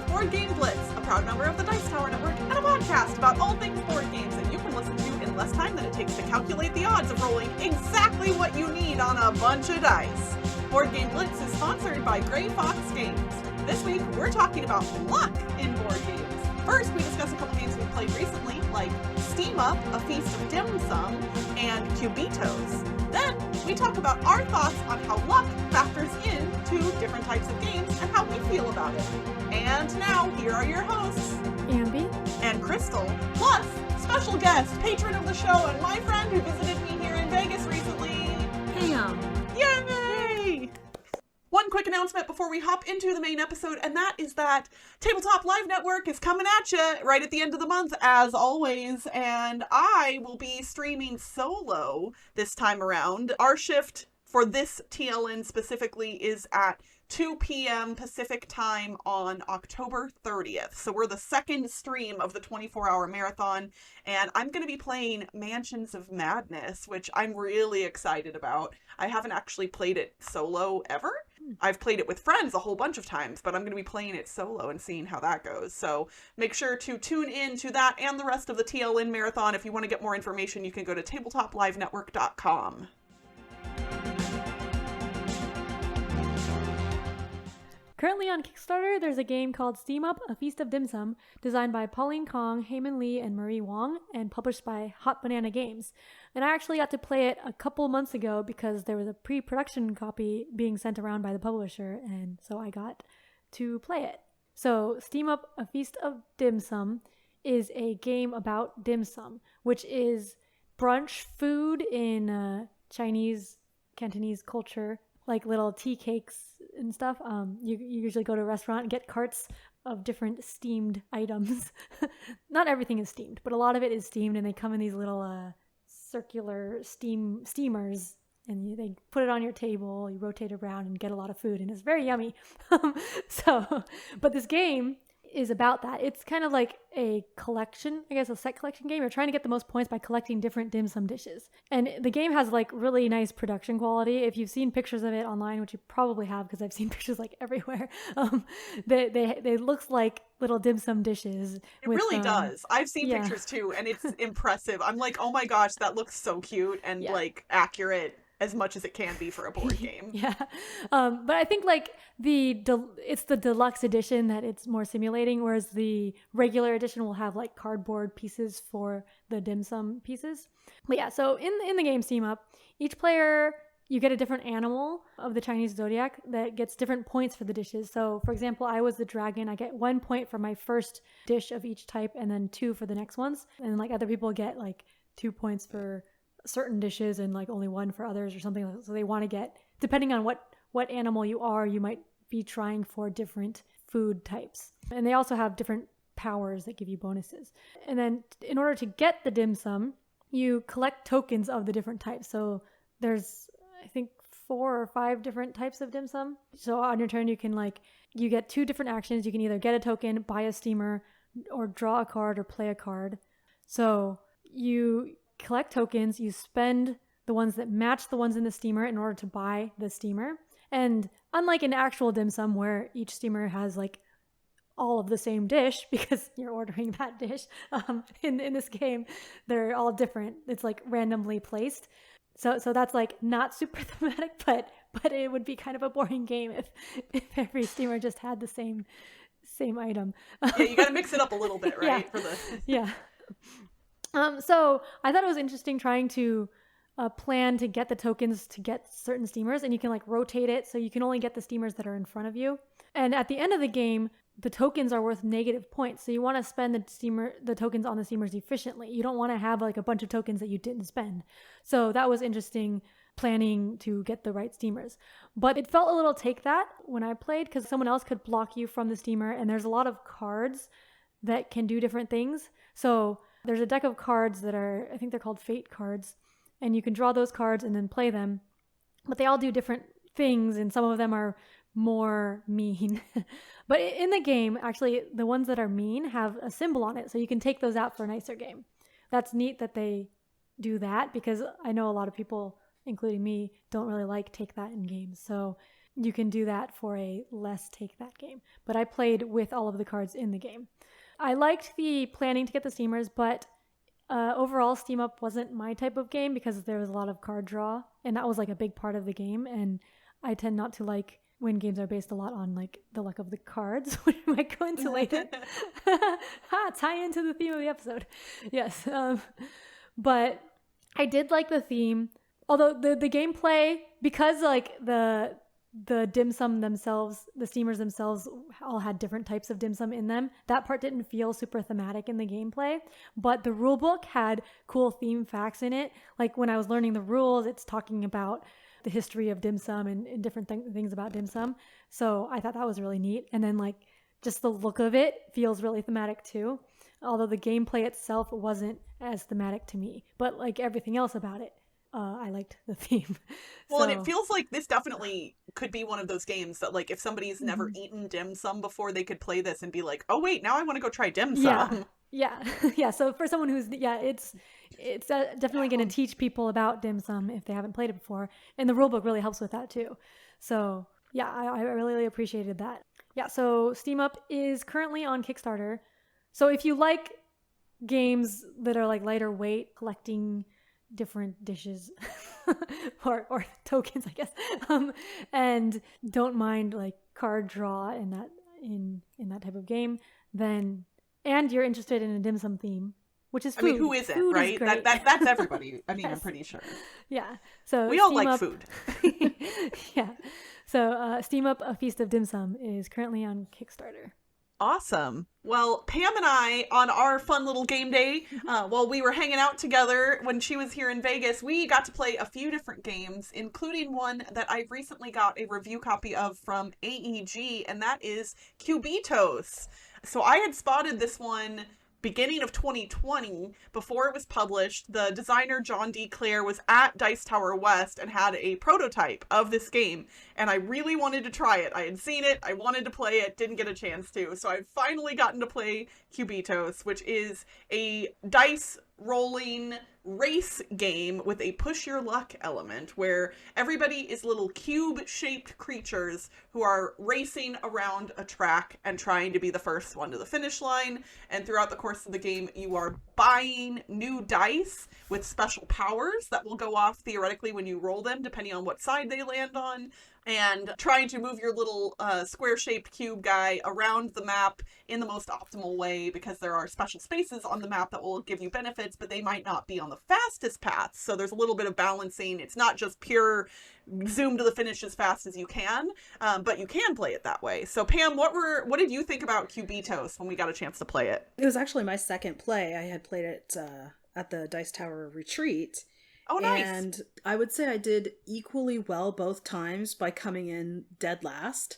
with Board Game Blitz, a proud member of the Dice Tower Network, and a podcast about all things board games that you can listen to in less time than it takes to calculate the odds of rolling exactly what you need on a bunch of dice. Board Game Blitz is sponsored by Grey Fox Games. This week, we're talking about luck in board games. First, we discuss a couple games we've played recently, like Steam Up, A Feast of Dim Sum, and Cubitos. Then, we talk about our thoughts on how luck factors into different types of games and how we feel about it. And now, here are your hosts, Ambie and Crystal, plus special guest, patron of the show, and my friend who visited me here in Vegas recently, Pam. Yay! One quick announcement before we hop into the main episode, and that is that Tabletop Live Network is coming at you right at the end of the month, as always, and I will be streaming solo this time around. Our shift for this TLN specifically is at 2 p.m. Pacific time on October 30th. So we're the second stream of the 24-hour marathon, and I'm going to be playing Mansions of Madness, which I'm really excited about. I haven't actually played it solo ever. I've played it with friends a whole bunch of times, but I'm going to be playing it solo and seeing how that goes. So make sure to tune in to that and the rest of the TLN marathon. If you want to get more information, you can go to tabletoplivenetwork.com. Currently on Kickstarter, there's a game called Steam Up, A Feast of Dim Sum, designed by Pauline Kong, Heyman Lee, and Marie Wong, and published by Hot Banana Games. And I actually got to play it a couple months ago because there was a pre-production copy being sent around by the publisher, and so I got to play it. So Steam Up, A Feast of Dim Sum is a game about dim sum, which is brunch food in Chinese, Cantonese culture, like little tea cakes and stuff. You usually go to a restaurant and get carts of different steamed items. Not everything is steamed, but a lot of it is steamed, and they come in these little circular steamers, and they put it on your table, you rotate around and get a lot of food, and it's very yummy. But this game is about that. It's kind of like a collection, I guess a set collection game. You're trying to get the most points by collecting different dim sum dishes. And the game has like really nice production quality. If you've seen pictures of it online, which you probably have because I've seen pictures like everywhere, they looks like little dim sum dishes. It really does. I've seen pictures too, and it's impressive. I'm like, oh my gosh, that looks so cute and like accurate as much as it can be for a board game. Yeah. But I think like it's the deluxe edition that it's more simulating, whereas the regular edition will have like cardboard pieces for the dim sum pieces. But yeah, so in the game Steam Up, each player, you get a different animal of the Chinese zodiac that gets different points for the dishes. So for example, I was the dragon. I get 1 point for my first dish of each type and then 2 for the next ones. And like other people get like 2 points for certain dishes and like only 1 for others or something. So they want to get, depending on what animal you are, you might be trying for different food types. And they also have different powers that give you bonuses. And then in order to get the dim sum, you collect tokens of the different types. So there's, I think, 4 or 5 different types of dim sum. So on your turn, you get 2 different actions. You can either get a token, buy a steamer, or draw a card or play a card. So you collect tokens, you spend the ones that match the ones in the steamer in order to buy the steamer. And unlike an actual dim sum where each steamer has like all of the same dish because you're ordering that dish, in this game, they're all different. It's like randomly placed. So that's like not super thematic, but it would be kind of a boring game if every steamer just had the same item. Yeah, you got to mix it up a little bit, right? Yeah. So I thought it was interesting trying to plan to get the tokens to get certain steamers, and you can like rotate it so you can only get the steamers that are in front of you. And at the end of the game, the tokens are worth negative points. So you want to spend the tokens on the steamers efficiently. You don't want to have like a bunch of tokens that you didn't spend. So that was interesting planning to get the right steamers. But it felt a little take that when I played because someone else could block you from the steamer, and there's a lot of cards that can do different things. So there's a deck of cards that are, I think they're called fate cards, and you can draw those cards and then play them, but they all do different things, and some of them are more mean. But in the game, actually, the ones that are mean have a symbol on it, so you can take those out for a nicer game. That's neat that they do that, because I know a lot of people, including me, don't really like take that in games. So you can do that for a less take that game. But I played with all of the cards in the game. I liked the planning to get the steamers, but overall Steam Up wasn't my type of game because there was a lot of card draw, and that was like a big part of the game. And I tend not to like when games are based a lot on like the luck of the cards, which we might go into later. Tie into the theme of the episode. Yes. But I did like the theme. Although the gameplay, because like the dim sum themselves, the steamers themselves all had different types of dim sum in them, that part didn't feel super thematic in the gameplay. But the rule book had cool theme facts in it. Like when I was learning the rules, it's talking about the history of dim sum and different things about dim sum. So I thought that was really neat. And then like just the look of it feels really thematic too. Although the gameplay itself wasn't as thematic to me, but like everything else about it, I liked the theme. Well, and it feels like this definitely could be one of those games that like if somebody's never eaten dim sum before, they could play this and be like, oh wait, now I want to go try dim sum. Yeah. So for someone who's it's definitely going to teach people about dim sum if they haven't played it before, and the rulebook really helps with that too. So yeah, I really appreciated that. Yeah, so Steam Up is currently on Kickstarter. So if you like games that are like lighter weight, collecting different dishes or tokens, I guess, and don't mind like card draw in that type of game, then and you're interested in a dim sum theme, which is food. I mean, who isn't, food right? Is that's everybody. I mean, yes. I'm pretty sure. Yeah. So we all like food. Yeah. So Steam Up: A Feast of Dim Sum is currently on Kickstarter. Awesome. Well, Pam and I, on our fun little game day, while we were hanging out together when she was here in Vegas, we got to play a few different games, including one that I recently got a review copy of from AEG, and that is Cubitos. So I had spotted this one beginning of 2020, before it was published. The designer John D. Clare was at Dice Tower West and had a prototype of this game, and I really wanted to try it. I had seen it, I wanted to play it, didn't get a chance to, so I've finally gotten to play Cubitos, which is a dice rolling race game with a push your luck element where everybody is little cube-shaped creatures who are racing around a track and trying to be the first one to the finish line. And throughout the course of the game, you are buying new dice with special powers that will go off theoretically when you roll them, depending on what side they land on, and trying to move your little square-shaped cube guy around the map in the most optimal way, because there are special spaces on the map that will give you benefits, but they might not be on the fastest paths. So there's a little bit of balancing. It's not just pure zoom to the finish as fast as you can, but you can play it that way. So Pam, what did you think about Cubitos when we got a chance to play it? It was actually my second play. I had played it at the Dice Tower retreat. Oh, nice. And I would say I did equally well both times by coming in dead last.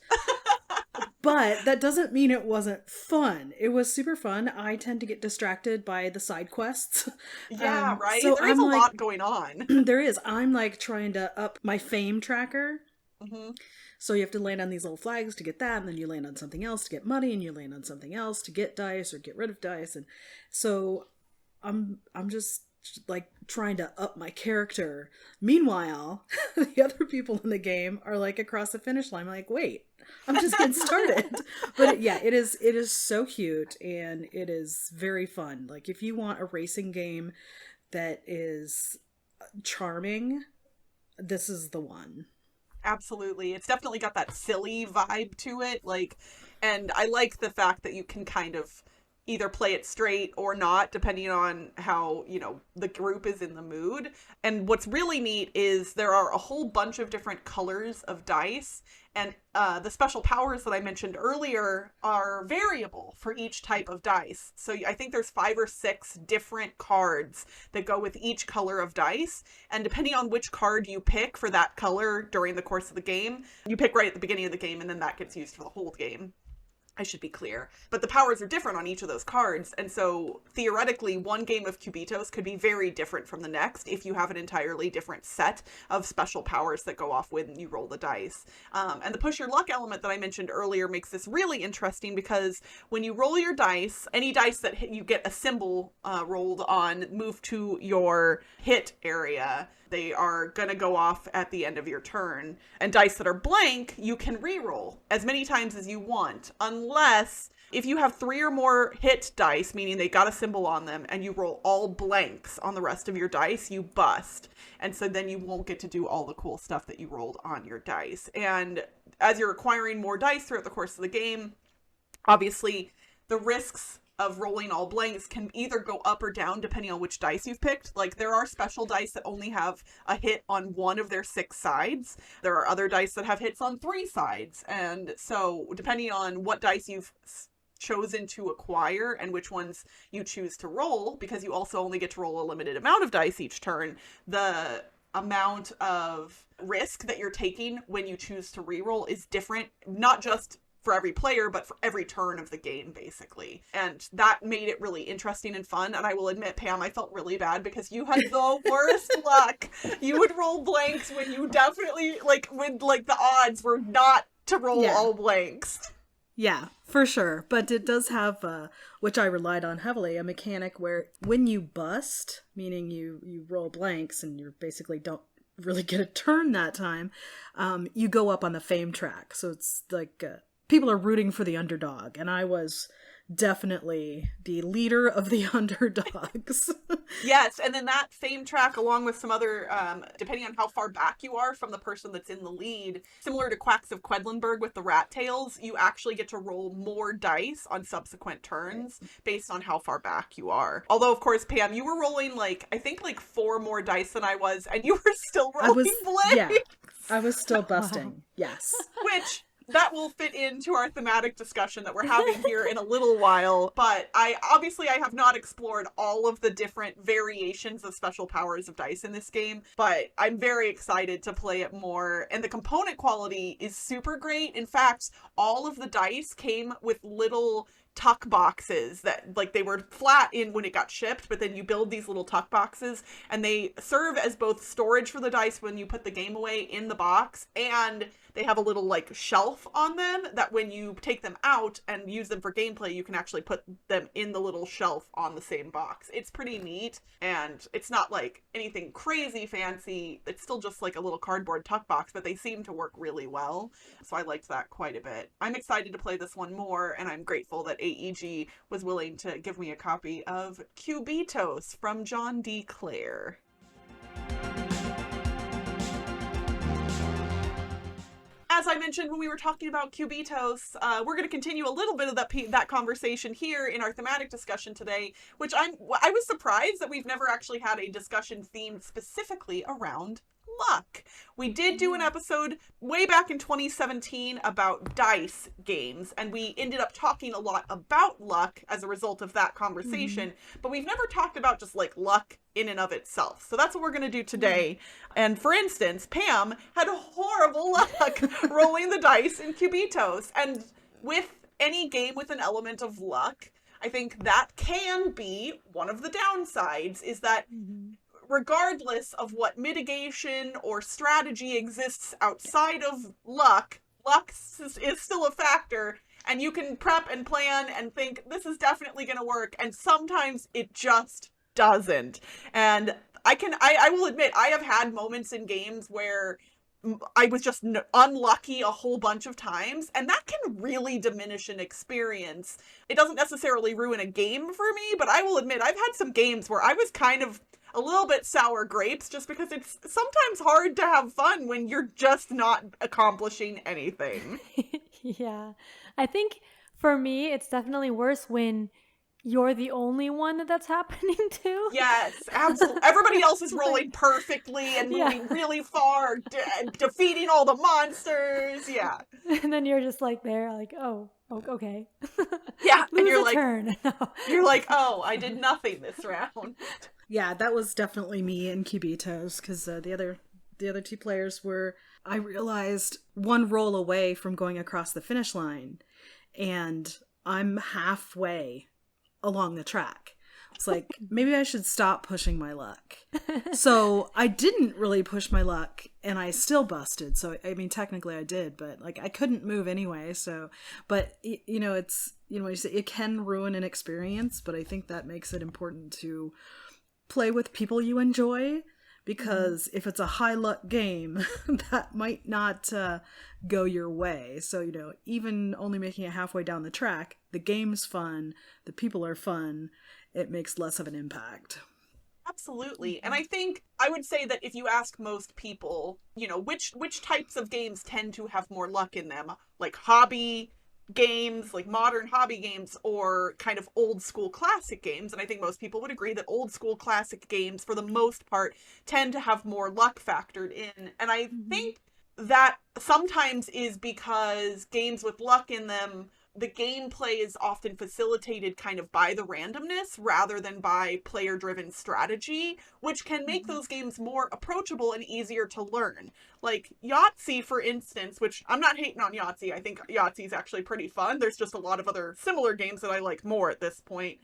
But that doesn't mean it wasn't fun. It was super fun. I tend to get distracted by the side quests. Yeah, right? So there is a lot going on. There is. I'm like trying to up my fame tracker. Mm-hmm. So you have to land on these little flags to get that, and then you land on something else to get money, and you land on something else to get dice or get rid of dice. And so I'm just like trying to up my character. Meanwhile, the other people in the game are like across the finish line. I'm like, wait, I'm just getting started. But it is so cute, and it is very fun. Like if you want a racing game that is charming, this is the one. Absolutely. It's definitely got that silly vibe to it. And I like the fact that you can kind of either play it straight or not, depending on how, the group is in the mood. And what's really neat is there are a whole bunch of different colors of dice, and the special powers that I mentioned earlier are variable for each type of dice. So I think there's 5 or 6 different cards that go with each color of dice, and depending on which card you pick for that color during the course of the game, you pick right at the beginning of the game, and then that gets used for the whole game. I should be clear. But the powers are different on each of those cards. And so theoretically, one game of Cubitos could be very different from the next if you have an entirely different set of special powers that go off when you roll the dice. And the push your luck element that I mentioned earlier makes this really interesting because when you roll your dice, any dice that you get a symbol rolled on move to your hit area. They are going to go off at the end of your turn. And dice that are blank, you can re-roll as many times as you want, unless if you have 3 or more hit dice, meaning they got a symbol on them, and you roll all blanks on the rest of your dice, you bust. And so then you won't get to do all the cool stuff that you rolled on your dice. And as you're acquiring more dice throughout the course of the game, obviously the risks of rolling all blanks can either go up or down depending on which dice you've picked. Like, there are special dice that only have a hit on one of their 6 sides. There are other dice that have hits on 3 sides. And so depending on what dice you've chosen to acquire and which ones you choose to roll, because you also only get to roll a limited amount of dice each turn, the amount of risk that you're taking when you choose to reroll is different, not just for every player, but for every turn of the game, basically. And that made it really interesting and fun. And I will admit, Pam, I felt really bad because you had the worst luck. You would roll blanks when you definitely, when the odds were not to roll all blanks. Yeah, for sure. But it does have, which I relied on heavily, a mechanic where when you bust, meaning you roll blanks and you basically don't really get a turn that time, you go up on the fame track. So it's like people are rooting for the underdog, and I was definitely the leader of the underdogs. Yes, and then that fame track, along with some other, depending on how far back you are from the person that's in the lead, similar to Quacks of Quedlinburg with the rat tails, you actually get to roll more dice on subsequent turns based on how far back you are. Although, of course, Pam, you were rolling I think 4 more dice than I was, and you were still rolling blanks. Yeah, I was still busting. Yes. Which that will fit into our thematic discussion that we're having here in a little while, but I have not explored all of the different variations of special powers of dice in this game, but I'm very excited to play it more, and the component quality is super great. In fact, all of the dice came with little tuck boxes that they were flat in when it got shipped, but then you build these little tuck boxes and they serve as both storage for the dice when you put the game away in the box, and they have a little shelf on them that when you take them out and use them for gameplay, you can actually put them in the little shelf on the same box. It's pretty neat, and it's not anything crazy fancy. It's still just a little cardboard tuck box, but they seem to work really well. So I liked that quite a bit. I'm excited to play this one more, and I'm grateful that AEG was willing to give me a copy of Cubitos from John D. Clare. As I mentioned when we were talking about Cubitos, we're going to continue a little bit of that conversation here in our thematic discussion today, which I was surprised that we've never actually had a discussion themed specifically around luck. We did do an episode way back in 2017 about dice games, and we ended up talking a lot about luck as a result of that conversation, but we've never talked about just luck in and of itself. So that's what we're going to do today. And for instance, Pam had horrible luck rolling the dice in Cubitos, and with any game with an element of luck, I think that can be one of the downsides, is that regardless of what mitigation or strategy exists outside of luck is still a factor, and you can prep and plan and think this is definitely going to work, and sometimes it just doesn't. And I will admit, I have had moments in games where I was just unlucky a whole bunch of times, and that can really diminish an experience. It doesn't necessarily ruin a game for me, but I will admit I've had some games where I was kind of a little bit sour grapes, just because it's sometimes hard to have fun when you're just not accomplishing anything. Yeah. I think for me, it's definitely worse when you're the only one that's happening to. Yes, absolutely. Everybody else is rolling perfectly and moving really far, defeating all the monsters. Yeah. And then you're just there, oh, okay. Yeah, and you're turn. You're oh, I did nothing this round. Yeah, that was definitely me and Cubitos, because the other 2 players were, I realized, one roll away from going across the finish line. and I'm halfway along the track. It's like, maybe I should stop pushing my luck. So I didn't really push my luck, and I still busted. So, I mean, technically I did, but like I couldn't move anyway. So, but you know, it's, you know, it can ruin an experience, but I think that makes it important to play with people you enjoy, because if it's a high luck game, that might not go your way. So, you know, even only making it halfway down the track, the game's fun, the people are fun, it makes less of an impact. Absolutely. And I think I would say that if you ask most people, you know, which types of games tend to have more luck in them, like hobby games, like modern hobby games, or kind of old school classic games. And I think most people would agree that old school classic games, for the most part, tend to have more luck factored in. And I think that sometimes is because games with luck in them, the gameplay is often facilitated kind of by the randomness rather than by player-driven strategy, which can make those games more approachable and easier to learn. Like Yahtzee, for instance, which I'm not hating on Yahtzee. I think Yahtzee is actually pretty fun. There's just a lot of other similar games that I like more at this point.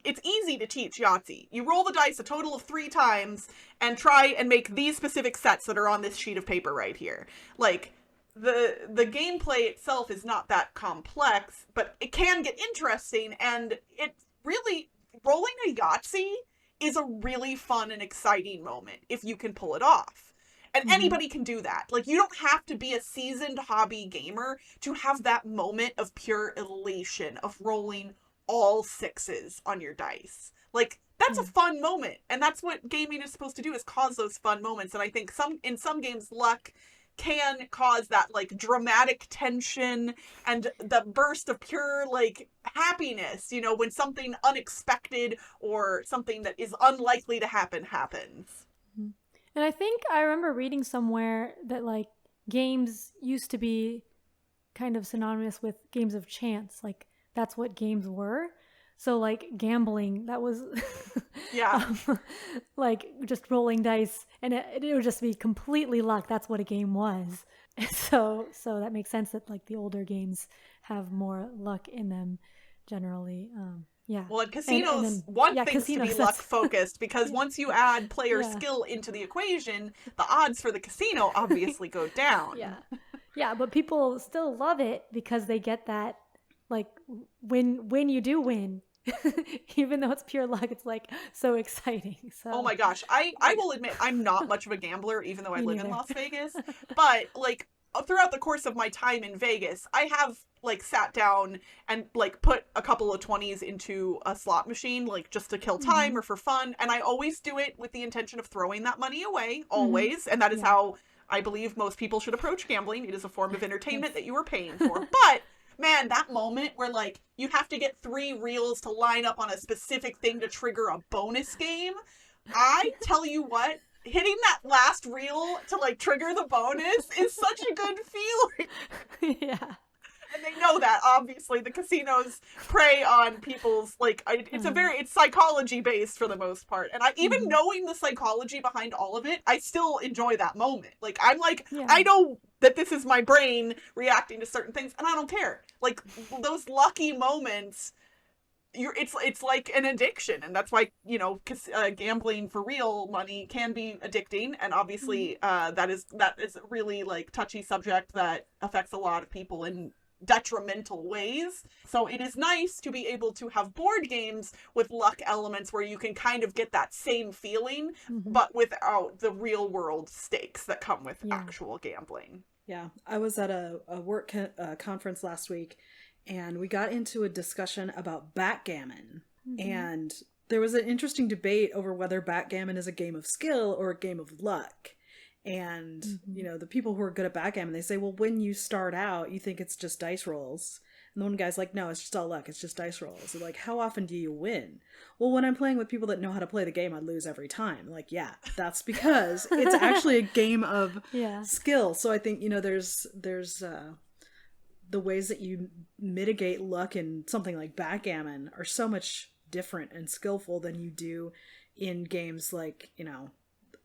It's easy to teach Yahtzee. You roll the dice a total of 3 times and try and make these specific sets that are on this sheet of paper right here. Like, the gameplay itself is not that complex, but it can get interesting, and it's really, rolling a Yahtzee is a really fun and exciting moment if you can pull it off. And anybody can do that. Like, you don't have to be a seasoned hobby gamer to have that moment of pure elation of rolling all 6s on your dice. Like, that's a fun moment, and that's what gaming is supposed to do, is cause those fun moments. And I think in some games, luck can cause that like dramatic tension and the burst of pure like happiness, you know, when something unexpected or something that is unlikely to happen happens. And I think I remember reading somewhere that like games used to be kind of synonymous with games of chance. Like that's what games were. So like gambling, that was like just rolling dice, and it would just be completely luck. That's what a game was. So that makes sense that like the older games have more luck in them generally. Well, in casinos, things to be luck focused, because once you add player skill into the equation, the odds for the casino obviously go down. But people still love it because they get that. Like when you do win, even though it's pure luck, it's like so exciting. So oh my gosh, I will admit I'm not much of a gambler, even though I live in Las Vegas. But like throughout the course of my time in Vegas, I have like sat down and like put a couple of 20s into a slot machine, like just to kill time or for fun. And I always do it with the intention of throwing that money away, always. And that is how I believe most people should approach gambling. It is a form of entertainment that you are paying for. But man, that moment where, like, you have to get 3 reels to line up on a specific thing to trigger a bonus game, I tell you what, hitting that last reel to, like, trigger the bonus is such a good feeling. And they know that, obviously. The casinos prey on people's, like, it's psychology-based for the most part. And even knowing the psychology behind all of it, I still enjoy that moment. Like, I'm like, I know that this is my brain reacting to certain things, and I don't care. Like, those lucky moments, it's like an addiction, and that's why, you know, gambling for real money can be addicting, and obviously that is really, like, touchy subject that affects a lot of people in detrimental ways. So it is nice to be able to have board games with luck elements where you can kind of get that same feeling, but without the real world stakes that come with actual gambling. Yeah, I was at a work conference last week, and we got into a discussion about backgammon. And there was an interesting debate over whether backgammon is a game of skill or a game of luck. And, you know, the people who are good at backgammon, they say, well, when you start out, you think it's just dice rolls. And the one guy's like, no, it's just all luck. It's just dice rolls. So like, how often do you win? Well, when I'm playing with people that know how to play the game, I lose every time. Like, yeah, that's because it's actually a game of skill. So I think, you know, there's the ways that you mitigate luck in something like backgammon are so much different and skillful than you do in games like, you know,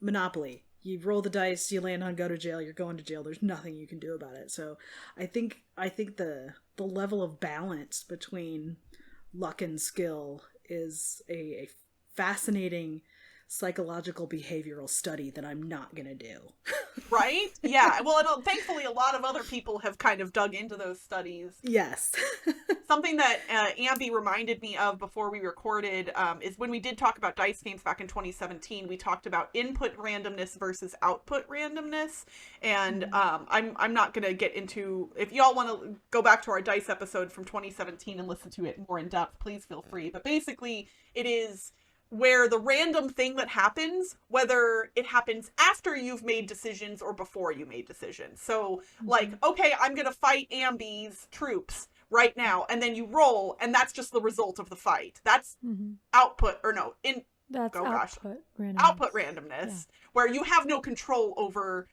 Monopoly you roll the dice, you land on go to jail, you're going to jail. There's nothing you can do about it. So I think the level of balance between luck and skill is a fascinating psychological behavioral study that I'm not gonna do. Right? Yeah. Well, thankfully, a lot of other people have kind of dug into those studies. Yes. Something that Ambie reminded me of before we recorded is when we did talk about dice games back in 2017, we talked about input randomness versus output randomness. And I'm not going to get into, if y'all want to go back to our dice episode from 2017 and listen to it more in depth, please feel free. But basically, it is where the random thing that happens, whether it happens after you've made decisions or before you made decisions. So, like, okay, I'm going to fight Ambie's troops right now, and then you roll, and that's just the result of the fight. That's output, or no, that's output randomness. Output randomness, where you have no control over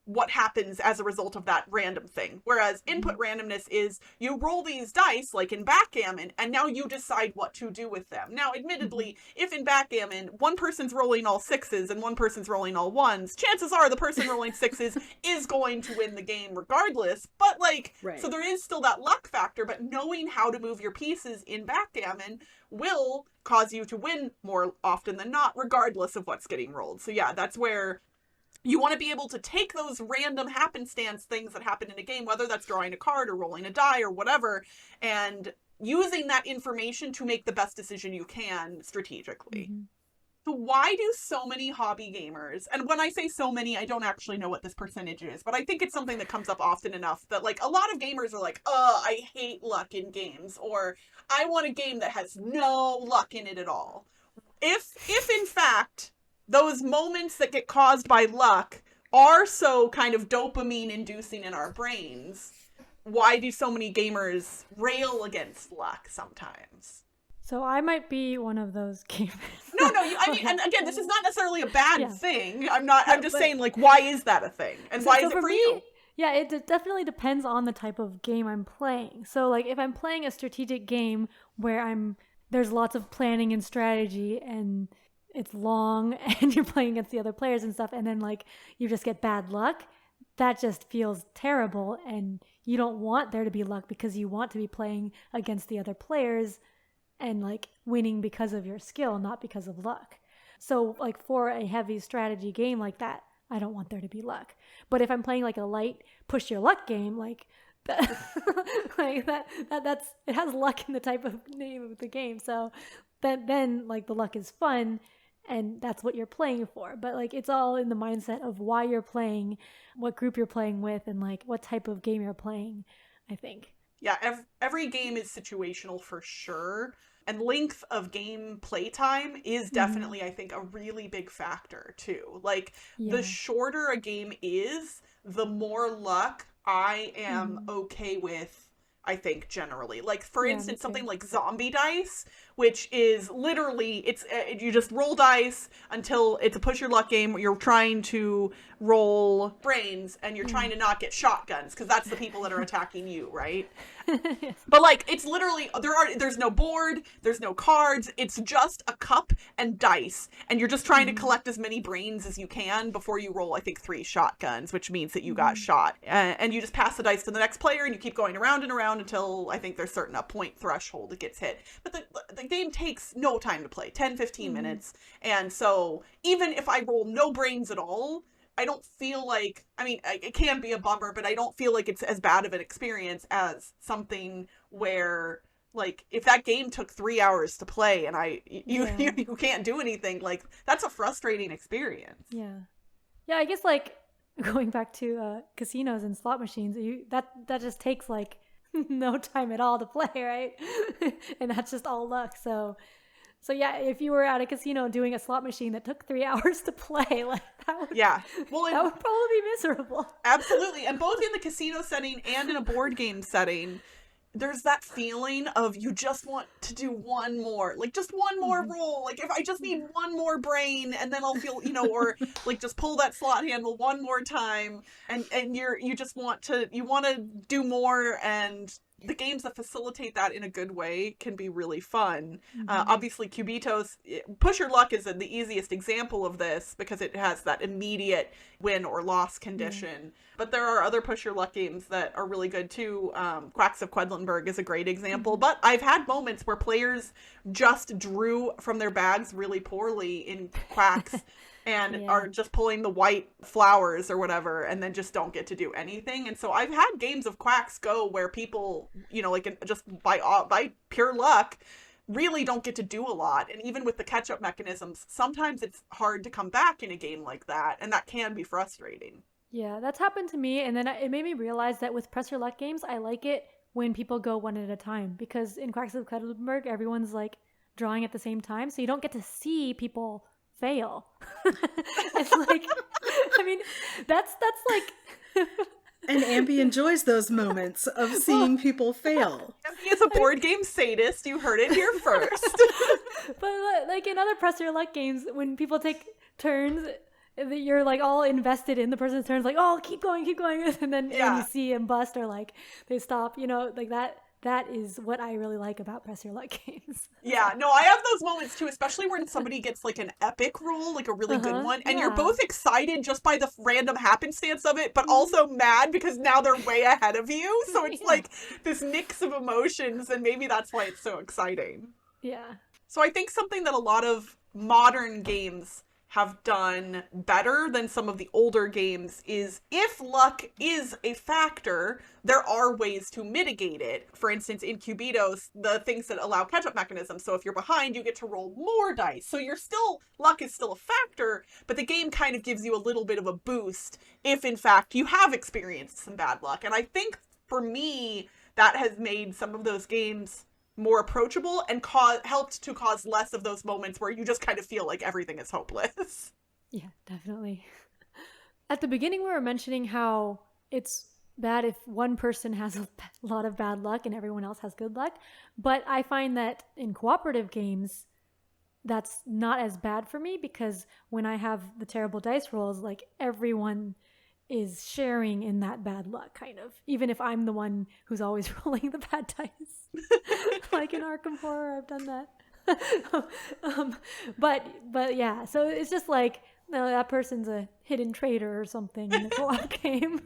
what happens as a result of that random thing. Whereas input randomness is you roll these dice, like in Backgammon, and now you decide what to do with them. Now, admittedly, if in Backgammon, one person's rolling all sixes and one person's rolling all ones, chances are the person rolling sixes is going to win the game regardless. But, like, so there is still that luck factor, but knowing how to move your pieces in Backgammon will cause you to win more often than not, regardless of what's getting rolled. So yeah, that's where you want to be able to take those random happenstance things that happen in a game, whether that's drawing a card or rolling a die or whatever, and using that information to make the best decision you can strategically. So why do so many hobby gamers, and when I say so many, I don't actually know what this percentage is, but I think it's something that comes up often enough that, like, a lot of gamers are like, I hate luck in games, or I want a game that has no luck in it at all. If in fact those moments that get caused by luck are so kind of dopamine inducing in our brains, why do so many gamers rail against luck sometimes? So I might be one of those gamers. No, I mean, and again, this is not necessarily a bad thing. I'm just saying, like, why is that a thing? And why is it for you? Yeah, it definitely depends on the type of game I'm playing. So, like, if I'm playing a strategic game where there's lots of planning and strategy and it's long and you're playing against the other players and stuff, and then, like, you just get bad luck, that just feels terrible, and you don't want there to be luck because you want to be playing against the other players and, like, winning because of your skill, not because of luck. So, like, for a heavy strategy game like that, I don't want there to be luck. But if I'm playing, like, a light push your luck game, like like that's it has luck in the type of name of the game, so then like the luck is fun and that's what you're playing for. But, like, it's all in the mindset of why you're playing, what group you're playing with, and, like, what type of game you're playing, I think. Yeah, every game is situational for sure. And length of game playtime is definitely, I think, a really big factor, too. Like, the shorter a game is, the more luck I am okay with, I think, generally. Like, for instance, something like zombie dice, which is literally, you just roll dice until it's a push your luck game where you're trying to roll brains and you're trying to not get shotguns, because that's the people that are attacking you, right? But, like, it's literally, there's no board, there's no cards, it's just a cup and dice, and you're just trying to collect as many brains as you can before you roll, I think, 3 shotguns, which means that you got shot. And you just pass the dice to the next player, and you keep going around and around until, I think, there's a point threshold that gets hit. But the game takes no time to play, 10-15 minutes, and so even if I roll no brains at all, I don't feel like, I mean, it can be a bummer, but I don't feel like it's as bad of an experience as something where, like, if that game took 3 hours to play and you can't do anything, like, that's a frustrating experience. Yeah, I guess, like, going back to casinos and slot machines, that just takes, like, no time at all to play, right? And that's just all luck. So yeah, if you were at a casino doing a slot machine that took 3 hours to play, like, that would probably be miserable. Absolutely. And both in the casino setting and in a board game setting, there's that feeling of you just want to do one more, like, just one more roll. Like, if I just need one more brain, and then I'll feel, or like, just pull that slot handle one more time, and you just want to do more, and the games that facilitate that in a good way can be really fun. Obviously, Cubitos, Push Your Luck is the easiest example of this because it has that immediate win or loss condition. But there are other Push Your Luck games that are really good too. Quacks of Quedlinburg is a great example. But I've had moments where players just drew from their bags really poorly in Quacks and are just pulling the white flowers or whatever, and then just don't get to do anything. And so I've had games of Quacks go where people, you know, like just by pure luck, really don't get to do a lot. And even with the catch-up mechanisms, sometimes it's hard to come back in a game like that, and that can be frustrating. Yeah, that's happened to me, and then it made me realize that with Press Your Luck games, I like it when people go one at a time, because in Quacks of Quedlinburg, everyone's like drawing at the same time, so you don't get to see people fail. It's like, I mean, that's like... And Ambie enjoys those moments of seeing people fail. Ambie is a board game sadist. You heard it here first. But like in other Press Your Luck games, when people take turns, you're like all invested in the person's turns, like, oh, keep going. And then when you see them bust or like they stop, you know, like that is what I really like about Press Your Luck games. Yeah, no, I have those moments too, especially when somebody gets like an epic roll, like a really good one, and you're both excited just by the random happenstance of it, but also mad because now they're way ahead of you. So it's like this mix of emotions, and maybe that's why it's so exciting. Yeah. So I think something that a lot of modern games have done better than some of the older games is, if luck is a factor, there are ways to mitigate it. For instance, in Cubitos, the things that allow catch-up mechanisms. So if you're behind, you get to roll more dice. So luck is still a factor, but the game kind of gives you a little bit of a boost if, in fact, you have experienced some bad luck. And I think, for me, that has made some of those games more approachable and helped to cause less of those moments where you just kind of feel like everything is hopeless. Yeah, definitely. At the beginning, we were mentioning how it's bad if one person has a lot of bad luck and everyone else has good luck. But I find that in cooperative games, that's not as bad for me, because when I have the terrible dice rolls, like everyone is sharing in that bad luck, kind of, even if I'm the one who's always rolling the bad dice. Like in Arkham Horror, I've done that. But yeah, so it's just like, no, that person's a hidden traitor or something in the co-op game.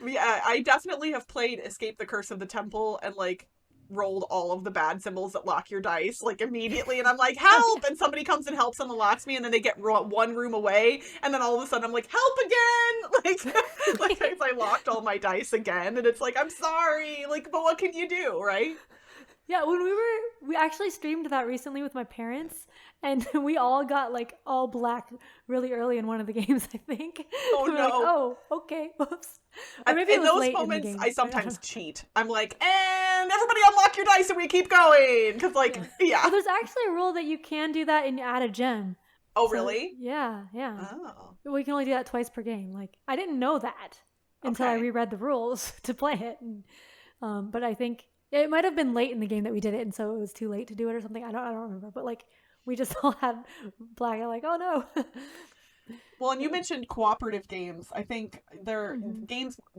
Yeah, I definitely have played Escape the Curse of the Temple and like rolled all of the bad symbols that lock your dice like immediately, and I'm like, help, and somebody comes and helps and unlocks me, and then they get one room away, and then all of a sudden I'm like, help again, like I locked all my dice again, and it's like, I'm sorry, like, but what can you do, right? Yeah, when we actually streamed that recently with my parents, and we all got like all black really early in one of the games, I think. Oh, no. Like, oh, okay, whoops. Or maybe in those moments, I sometimes cheat. I'm like, and everybody unlock your dice and we keep going. Because, like, yeah. Well, there's actually a rule that you can do that and add a gem. Oh, really? Yeah. Oh. We can only do that twice per game. Like, I didn't know that until I reread the rules to play it. And, but I think it might have been late in the game that we did it, and so it was too late to do it or something. I don't remember. But, like, we just all had black. I'm like, oh, no. Well, and you mentioned cooperative games. I think there are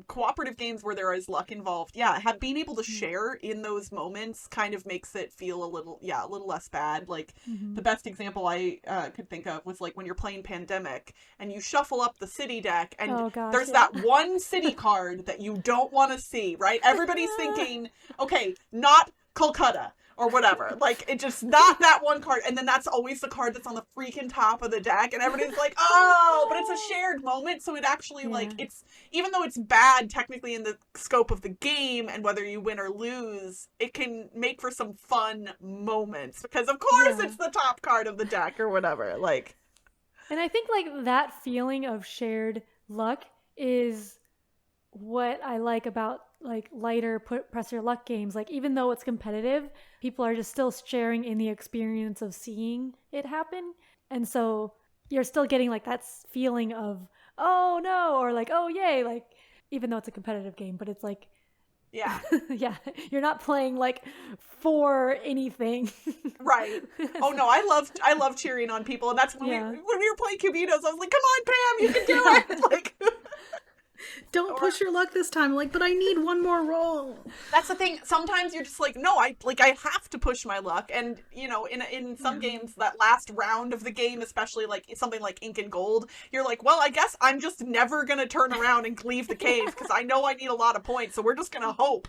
cooperative games where there is luck involved. Yeah, being able to share in those moments kind of makes it feel a little less bad. Like, the best example I could think of was like when you're playing Pandemic and you shuffle up the city deck and there's that one city card that you don't want to see, right? Everybody's thinking, okay, not Kolkata or whatever, like, it just not that one card, and then that's always the card that's on the freaking top of the deck, and everybody's like, oh, but it's a shared moment, so it actually like, it's, even though it's bad technically in the scope of the game and whether you win or lose, it can make for some fun moments, because of course it's the top card of the deck or whatever, like. And I think like that feeling of shared luck is what I like about like lighter Press Your Luck games. Like, even though it's competitive, people are just still sharing in the experience of seeing it happen, and so you're still getting like that feeling of, oh no, or like, oh yay, like, even though it's a competitive game, but it's like, yeah you're not playing like for anything. Right. Oh no, I love cheering on people, and that's when we were playing Cubitos, I was like, come on Pam, you can do it. Like, Don't push your luck this time. Like, but I need one more roll. That's the thing. Sometimes you're just like, no, I have to push my luck. And, you know, in some games, that last round of the game, especially like something like Incan Gold, you're like, well, I guess I'm just never going to turn around and leave the cave because I know I need a lot of points. So we're just going to hope.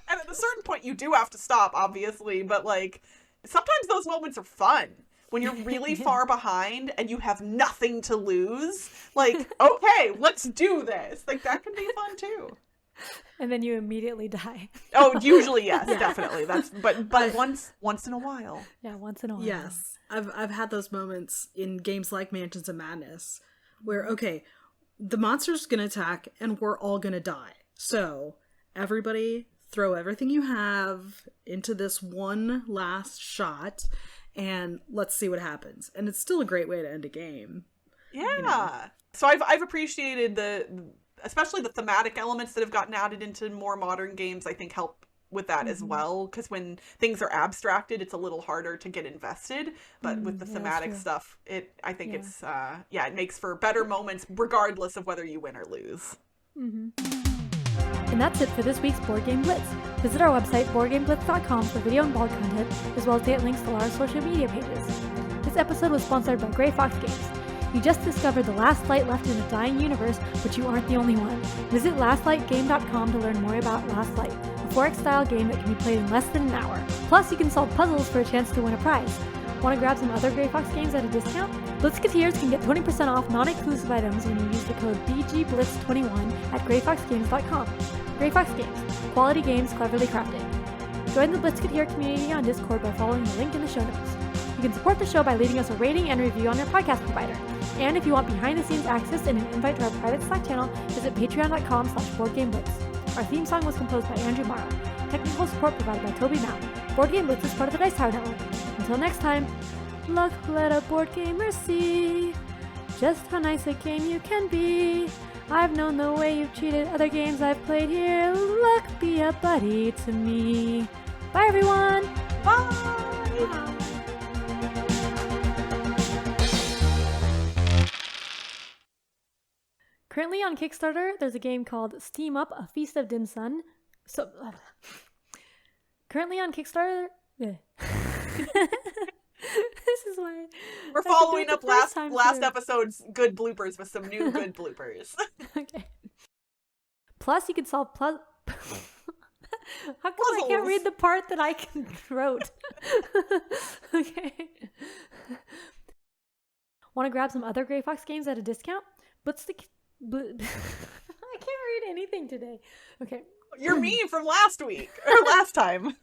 And at a certain point, you do have to stop, obviously. But like, sometimes those moments are fun. When you're really far behind and you have nothing to lose, like, okay, let's do this. Like, that can be fun too. And then you immediately die. Oh, usually, yes, definitely. That's but once in a while. Yeah, once in a while. Yes. I've had those moments in games like Mansions of Madness where, okay, the monster's gonna attack and we're all gonna die. So, everybody throw everything you have into this one last shot and let's see what happens. And it's still a great way to end a game. Yeah. You know? So I've appreciated especially the thematic elements that have gotten added into more modern games, I think help with that as well. Because when things are abstracted, it's a little harder to get invested. But with the thematic stuff, I think it's, it makes for better moments regardless of whether you win or lose. And that's it for this week's Board Game Blitz. Visit our website, boardgameblitz.com, for video and blog content, as well as get links to our social media pages. This episode was sponsored by Grey Fox Games. You just discovered the last light left in a dying universe, but you aren't the only one. Visit lastlightgame.com to learn more about Last Light, a 4X-style game that can be played in less than an hour. Plus, you can solve puzzles for a chance to win a prize. Want to grab some other Grey Fox games at a discount? Blitzketeers can get 20% off non-exclusive items when you use the code BGBLITZ21 at greyfoxgames.com. Grey Fox Games. Quality games cleverly crafted. Join the Blitzketeer community on Discord by following the link in the show notes. You can support the show by leaving us a rating and review on your podcast provider. And if you want behind-the-scenes access and an invite to our private Slack channel, visit patreon.com/boardgameblitz. Our theme song was composed by Andrew Mara. Technical support provided by Toby Mount. Board Game Blitz is part of the Dice Tower Network. Until next time, luck let a board gamer see just how nice a game you can be. I've known the way you've treated other games I've played here. Luck be a buddy to me. Bye, everyone. Bye. Currently on Kickstarter, there's a game called Steam Up, A Feast of Dim Sum. Currently on Kickstarter... This is why... We're following up last episode's good bloopers with some new good bloopers. Okay. Plus, you can solve How come I can't read the part that I wrote? Okay. Want to grab some other Grey Fox games at a discount? I can't read anything today. Okay. You're me from last week. Or last time.